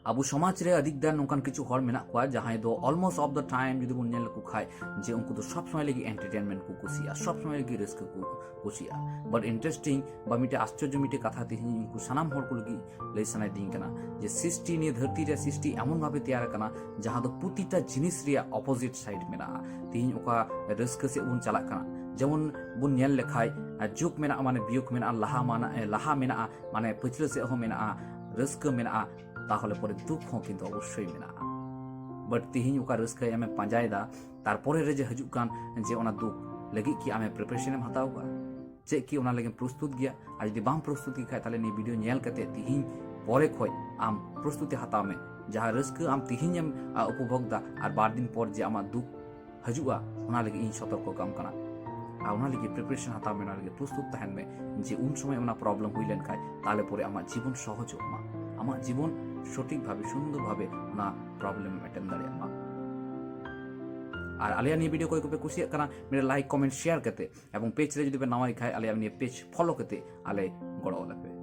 अब समाज रे अधिकदार नौकान किछु हर मेना को जहां दो ऑलमोस्ट ऑफ द टाइम जुदी बुन नेल को खाय जे उनको तो सब समय लगी एंटरटेनमेंट को कुसिया सब समय लगी रिस्क को कुसिया बट इंटरेस्टिंग बा मिटे आश्चर्य मिटे कथा तिहिन उनको सनाम हर को लगी लई सनाय दिन कना जे सृष्टि ने धरती रे सृष्टि एमन भाबे तैयार कना जहां दो प्रतिटा जिनिस रे अपोजिट साइड मेना तिहिन ओका रिस्क से उन चला कना जेमन बुन नेल लेखाय जुग मेना माने बियुग मेना लाहा मेना माने पिछले से हो मेना रिस्क मेना ताहले परे दुख हो किंतु अवश्य मेना बट तिहिन ओका रिस्क एमे पांजायदा तारपरे रे जे हजु कान जे ओना दुख लगी कि आमे प्रिपरेशन एम हताव का जे कि ओना लगे प्रस्तुत गया आ जदि बाम प्रस्तुति खाय ताले नि वीडियो नेल कते तिहिन परे खोय आम प्रस्तुति हताव में जहां रिस्क आम तिहिन एम उपभोगदा आर 12 दिन पर जे आमा दुख हजुआ ओना लगे इन सतर्क काम कना आ ओना लगे प्रिपरेशन हताव में ओना लगे प्रस्तुत तहन में जे उन समय ओना प्रॉब्लम हुई लेन खाय ताले परे आमा जीवन सहज होमा आमा जीवन सठिक भावे सुंदर भावे ना प्रॉब्लम अटेंड दाड़ियामा और आलिया नि वीडियो को पे कुसिया कना मेरे लाइक कमेंट शेयर करते एवं पेज रे जदि पे नवा दिखाय आलिया नि पेज फॉलो करते आले गड़ो लगे।